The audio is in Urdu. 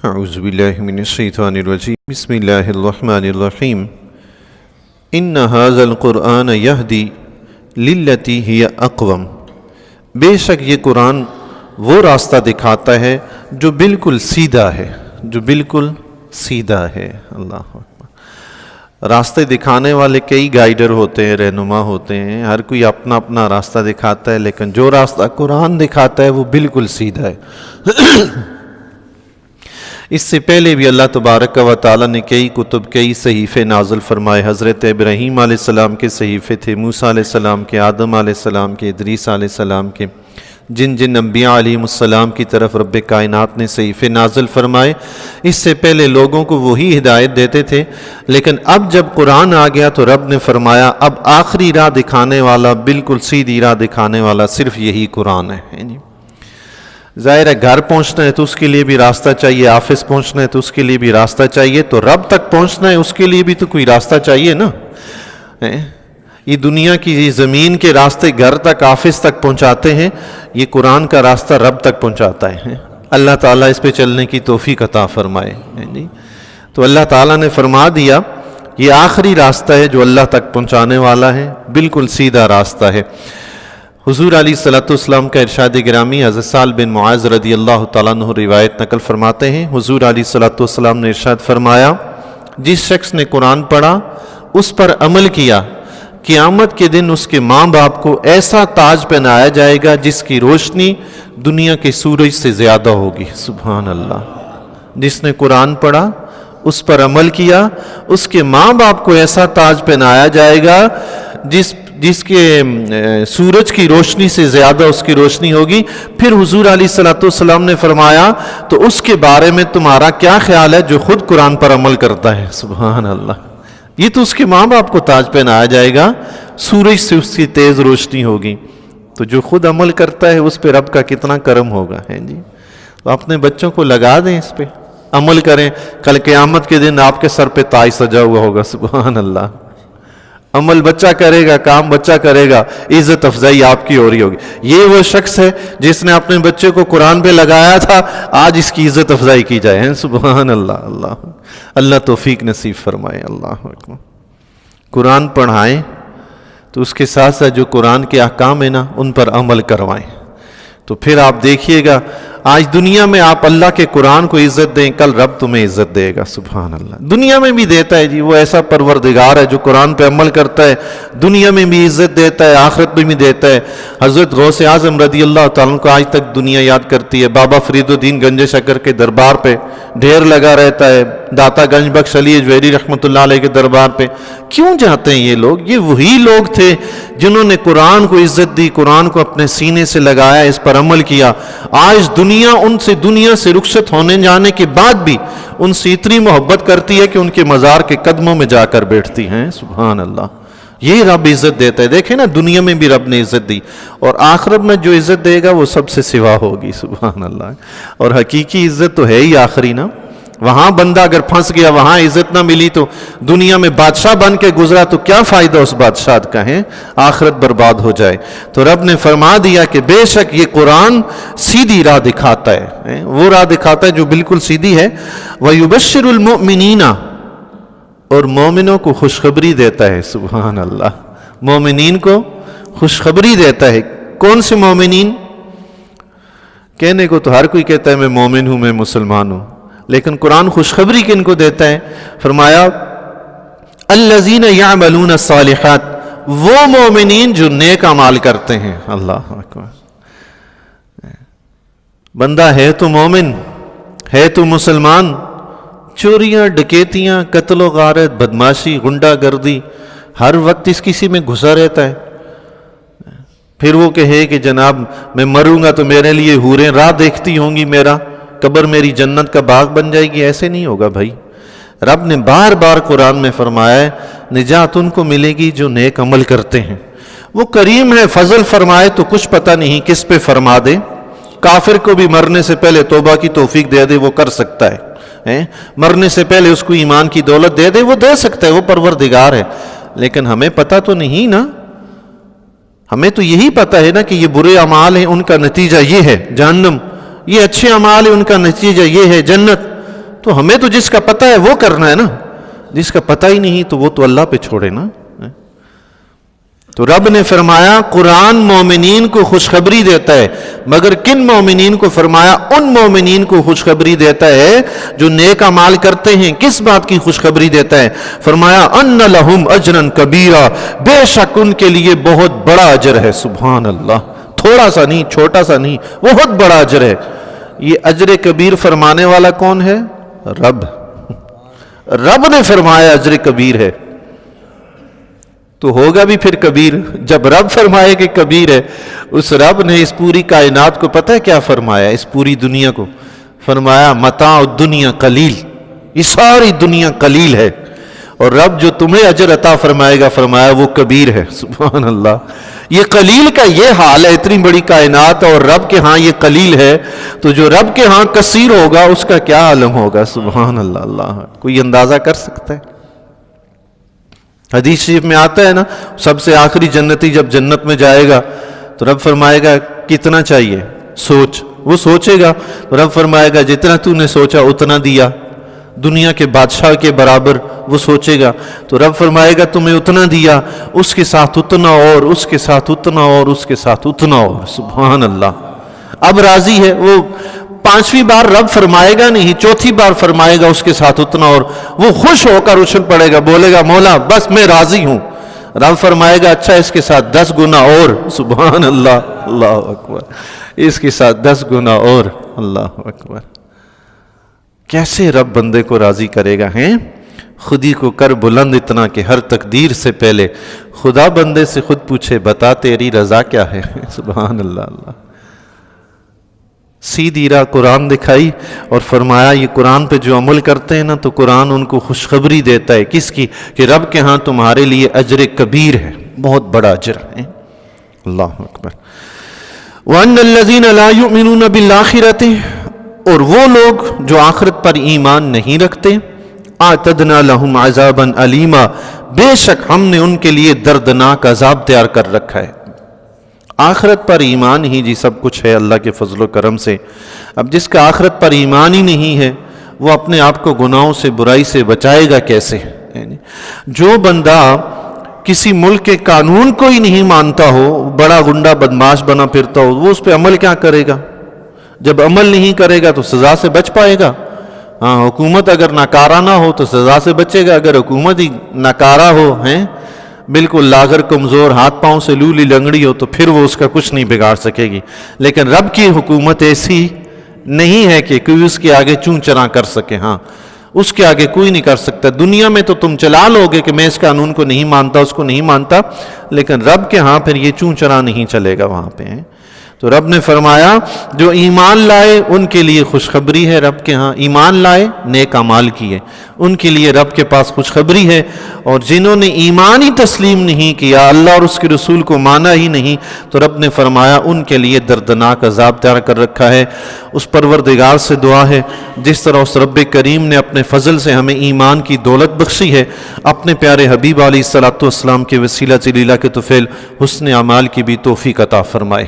اعوذ باللہ من الشیطان الرجیم بسم اللہ الرحمن الرحیم ان ھذا القرآن یہدی للتی ہی اقوم، بے شک یہ قرآن وہ راستہ دکھاتا ہے جو بالکل سیدھا ہے، جو بالکل سیدھا ہے۔ اللہ اکبر۔ راستے دکھانے والے کئی گائیڈر ہوتے ہیں، رہنما ہوتے ہیں، ہر کوئی اپنا اپنا راستہ دکھاتا ہے، لیکن جو راستہ قرآن دکھاتا ہے وہ بالکل سیدھا ہے۔ اس سے پہلے بھی اللہ تبارک و تعالیٰ نے کئی کتب، کئی صحیفے نازل فرمائے۔ حضرت ابراہیم علیہ السلام کے صحیفے تھے، موسیٰ علیہ السلام کے، آدم علیہ السلام کے، ادریس علیہ السلام کے، جن جن انبیاء علیہ السلام کی طرف رب کائنات نے صحیفے نازل فرمائے۔ اس سے پہلے لوگوں کو وہی ہدایت دیتے تھے، لیکن اب جب قرآن آ گیا تو رب نے فرمایا اب آخری راہ دکھانے والا، بالکل سیدھی راہ دکھانے والا صرف یہی قرآن ہے۔ ظاہر ہے گھر پہنچنا ہے تو اس کے لیے بھی راستہ چاہیے، آفس پہنچنا ہے تو اس کے لیے بھی راستہ چاہیے، تو رب تک پہنچنا ہے اس کے لیے بھی تو کوئی راستہ چاہیے نا۔ یہ دنیا کی یہ زمین کے راستے گھر تک، آفس تک پہنچاتے ہیں، یہ قرآن کا راستہ رب تک پہنچاتا ہے۔ اللہ تعالیٰ اس پہ چلنے کی توفیق عطا فرمائے۔ تو اللہ تعالیٰ نے فرما دیا یہ آخری راستہ ہے جو اللہ تک پہنچانے والا ہے، بالکل سیدھا راستہ ہے۔ حضور علیہ السلام کا ارشاد گرامی حضرت سہل بن معاذ رضی اللہ تعالیٰ عنہ روایت نقل فرماتے ہیں، حضور علیہ السلام نے ارشاد فرمایا جس شخص نے قرآن پڑھا، اس پر عمل کیا، قیامت کے دن اس کے ماں باپ کو ایسا تاج پہنایا جائے گا جس کی روشنی دنیا کے سورج سے زیادہ ہوگی۔ سبحان اللہ۔ جس نے قرآن پڑھا، اس پر عمل کیا، اس کے ماں باپ کو ایسا تاج پہنایا جائے گا جس کے سورج کی روشنی سے زیادہ اس کی روشنی ہوگی۔ پھر حضور علیہ السلام نے فرمایا تو اس کے بارے میں تمہارا کیا خیال ہے جو خود قرآن پر عمل کرتا ہے؟ سبحان اللہ۔ یہ تو اس کے ماں باپ کو تاج پہنایا جائے گا، سورج سے اس کی تیز روشنی ہوگی، تو جو خود عمل کرتا ہے اس پہ رب کا کتنا کرم ہوگا۔ تو اپنے بچوں کو لگا دیں، اس پہ عمل کریں، کل قیامت کے دن آپ کے سر پہ تاج سجا ہوا ہوگا۔ سبحان اللہ۔ عمل بچہ کرے گا، کام بچہ کرے گا، عزت افزائی آپ کی ہو رہی ہوگی۔ یہ وہ شخص ہے جس نے اپنے بچے کو قرآن پہ لگایا تھا، آج اس کی عزت افزائی کی جائے۔ سبحان اللہ۔ اللہ اللہ توفیق نصیب فرمائے۔ اللہ اکبر۔ قرآن پڑھائیں تو اس کے ساتھ ساتھ جو قرآن کے احکام ہیں نا ان پر عمل کروائیں، تو پھر آپ دیکھیے گا آج دنیا میں آپ اللہ کے قرآن کو عزت دیں، کل رب تمہیں عزت دے گا۔ سبحان اللہ۔ دنیا میں بھی دیتا ہے جی، وہ ایسا پروردگار ہے جو قرآن پہ عمل کرتا ہے، دنیا میں بھی عزت دیتا ہے، آخرت میں بھی دیتا ہے۔ حضرت غوث اعظم رضی اللہ تعالیٰ کو آج تک دنیا یاد کرتی ہے، بابا فرید الدین گنج شکر کے دربار پہ ڈھیر لگا رہتا ہے، داتا گنج بخش علی اجویری رحمۃ اللہ علیہ کے دربار پہ کیوں جاتے ہیں یہ لوگ؟ یہ وہی لوگ تھے جنہوں نے قرآن کو عزت دی، قرآن کو اپنے سینے سے لگایا، اس پر عمل کیا۔ آج دنیا سے رخصت ہونے جانے کے بعد بھی ان سے اتنی محبت کرتی ہے کہ ان کے مزار کے قدموں میں جا کر بیٹھتی ہیں۔ سبحان اللہ۔ یہ رب عزت دیتا ہے۔ دیکھیں نا، دنیا میں بھی رب نے عزت دی، اور آخرت میں جو عزت دے گا وہ سب سے سوا ہوگی۔ سبحان اللہ۔ اور حقیقی عزت تو ہے ہی آخری نا۔ وہاں بندہ اگر پھنس گیا، وہاں عزت نہ ملی تو دنیا میں بادشاہ بن کے گزرا تو کیا فائدہ اس بادشاہ کا ہے؟ آخرت برباد ہو جائے۔ تو رب نے فرما دیا کہ بے شک یہ قرآن سیدھی راہ دکھاتا ہے، وہ راہ دکھاتا ہے جو بالکل سیدھی ہے۔ وَيُبَشِّرُ الْمُؤْمِنِينَ، اور مومنوں کو خوشخبری دیتا ہے۔ سبحان اللہ۔ مومنین کو خوشخبری دیتا ہے۔ کون سے مومنین؟ کہنے کو تو ہر کوئی کہتا ہے میں مومن ہوں، میں مسلمان ہوں، لیکن قرآن خوشخبری کن کو دیتا ہے؟ فرمایا الذین یعملون الصالحات، وہ مومنین جو نیک اعمال کرتے ہیں۔ اللہ اکبر۔ بندہ ہے تو مومن، ہے تو مسلمان، چوریاں، ڈکیتیاں، قتل و غارت، بدماشی، غنڈہ گردی ہر وقت اس کسی میں گھسا رہتا ہے۔ پھر وہ کہے کہ جناب میں مروں گا تو میرے لیے حوریں راہ دیکھتی ہوں گی، میرا قبر میری جنت کا باغ بن جائے گی۔ ایسے نہیں ہوگا بھائی۔ رب نے بار بار قرآن میں فرمایا ہے نجات ان کو ملے گی جو نیک عمل کرتے ہیں۔ وہ کریم ہے، فضل فرمائے تو کچھ پتہ نہیں کس پہ فرما دے۔ کافر کو بھی مرنے سے پہلے توبہ کی توفیق دے دے، وہ کر سکتا ہے۔ مرنے سے پہلے اس کو ایمان کی دولت دے دے، وہ دے سکتا ہے، وہ پروردگار ہے۔ لیکن ہمیں پتہ تو نہیں نا، ہمیں تو یہی پتہ ہے نا کہ یہ برے اعمال ہیں، ان کا نتیجہ یہ ہے جہنم، یہ اچھے اعمال ہیں، ان کا نتیجہ یہ ہے جنت۔ تو ہمیں تو جس کا پتہ ہے وہ کرنا ہے نا، جس کا پتہ ہی نہیں تو وہ تو اللہ پہ چھوڑے نا۔ تو رب نے فرمایا قرآن مومنین کو خوشخبری دیتا ہے، مگر کن مومنین کو فرمایا؟ ان مومنین کو خوشخبری دیتا ہے جو نیک اعمال کرتے ہیں۔ کس بات کی خوشخبری دیتا ہے؟ فرمایا ان لہم اجرا کبیرا، بے شک ان کے لیے بہت بڑا اجر ہے۔ سبحان اللہ، تھوڑا سا نہیں، چھوٹا سا نہیں، بہت بڑا اجر ہے۔ یہ اجر کبیر فرمانے والا کون ہے؟ رب۔ رب نے فرمایا اجر کبیر ہے تو ہوگا بھی پھر کبیر۔ جب رب فرمائے کہ کبیر ہے، اس رب نے اس پوری کائنات کو پتہ ہے کیا فرمایا؟ اس پوری دنیا کو فرمایا متاع الدنیا قلیل، یہ ساری دنیا قلیل ہے، اور رب جو تمہیں اجر عطا فرمائے گا فرمایا وہ کبیر ہے۔ سبحان اللہ، یہ قلیل کا یہ حال ہے، اتنی بڑی کائنات اور رب کے ہاں یہ قلیل ہے، تو جو رب کے ہاں کثیر ہوگا اس کا کیا عالم ہوگا؟ سبحان اللہ۔ اللہ کوئی اندازہ کر سکتا ہے؟ حدیث شریف میں آتا ہے نا، سب سے آخری جنتی جب جنت میں جائے گا تو رب فرمائے گا کتنا چاہیے؟ سوچ۔ وہ سوچے گا، رب فرمائے گا جتنا تو نے سوچا اتنا دیا، دنیا کے بادشاہ کے برابر وہ سوچے گا، تو رب فرمائے گا تمہیں اتنا دیا، اس کے ساتھ اتنا اور، اس کے ساتھ اتنا اور، اس کے ساتھ اتنا اور۔ سبحان اللہ۔ اب راضی ہے وہ، پانچویں بار رب فرمائے گا نہیں، چوتھی بار فرمائے گا اس کے ساتھ اتنا اور، وہ خوش ہو کر اچھل پڑے گا، بولے گا مولا بس میں راضی ہوں۔ رب فرمائے گا اچھا اس کے ساتھ 10 گنا اور۔ سبحان اللہ، اللہ اکبر، اس کے ساتھ 10 گنا اور، اللہ اکبر۔ کیسے رب بندے کو راضی کرے گا؟ ہیں خودی کو کر بلند اتنا کہ ہر تقدیر سے پہلے خدا بندے سے خود پوچھے بتا تیری رضا کیا ہے۔ سبحان اللہ۔ اللہ سیدھی راہ قرآن دکھائی اور فرمایا یہ قرآن پہ جو عمل کرتے ہیں نا تو قرآن ان کو خوشخبری دیتا ہے، کس کی؟ کہ رب کے ہاں تمہارے لیے اجر کبیر ہے، بہت بڑا اجر ہے۔ اللہ اکبر۔ وَأَنَّ الَّذِينَ لَا يُؤْمِنُونَ بِالْآخِرَةِ، اور وہ لوگ جو آخرت پر ایمان نہیں رکھتے، اعتدنا لہم عذابا علیما، بے شک ہم نے ان کے لیے دردناک عذاب تیار کر رکھا ہے۔ آخرت پر ایمان ہی جی سب کچھ ہے اللہ کے فضل و کرم سے۔ اب جس کا آخرت پر ایمان ہی نہیں ہے وہ اپنے آپ کو گناہوں سے، برائی سے بچائے گا کیسے؟ جو بندہ کسی ملک کے قانون کو ہی نہیں مانتا ہو، بڑا گنڈا بدماش بنا پھرتا ہو، وہ اس پہ عمل کیا کرے گا؟ جب عمل نہیں کرے گا تو سزا سے بچ پائے گا؟ ہاں، حکومت اگر ناکارہ نہ ہو تو سزا سے بچے گا، اگر حکومت ہی ناکارہ ہو، ہیں بالکل لاغر کمزور، ہاتھ پاؤں سے لولی لنگڑی ہو، تو پھر وہ اس کا کچھ نہیں بگاڑ سکے گی۔ لیکن رب کی حکومت ایسی نہیں ہے کہ کوئی اس کے آگے چون چرا کر سکے۔ ہاں، اس کے آگے کوئی نہیں کر سکتا۔ دنیا میں تو تم چلا لو گے کہ میں اس قانون کو نہیں مانتا، اس کو نہیں مانتا، لیکن رب کے ہاں پھر یہ چون چرا نہیں چلے گا وہاں پہ۔ تو رب نے فرمایا جو ایمان لائے ان کے لیے خوشخبری ہے رب کے ہاں، ایمان لائے نیک اعمال کیے ان کے لیے رب کے پاس خوشخبری ہے، اور جنہوں نے ایمان ہی تسلیم نہیں کیا، اللہ اور اس کے رسول کو مانا ہی نہیں، تو رب نے فرمایا ان کے لیے دردناک عذاب تیار کر رکھا ہے۔ اس پروردگار سے دعا ہے جس طرح اس رب کریم نے اپنے فضل سے ہمیں ایمان کی دولت بخشی ہے، اپنے پیارے حبیب علیہ الصلوۃ والسلام کے وسیلہ جلیلہ کے طفیل حسن اعمال کی بھی توفیق عطا فرمائے۔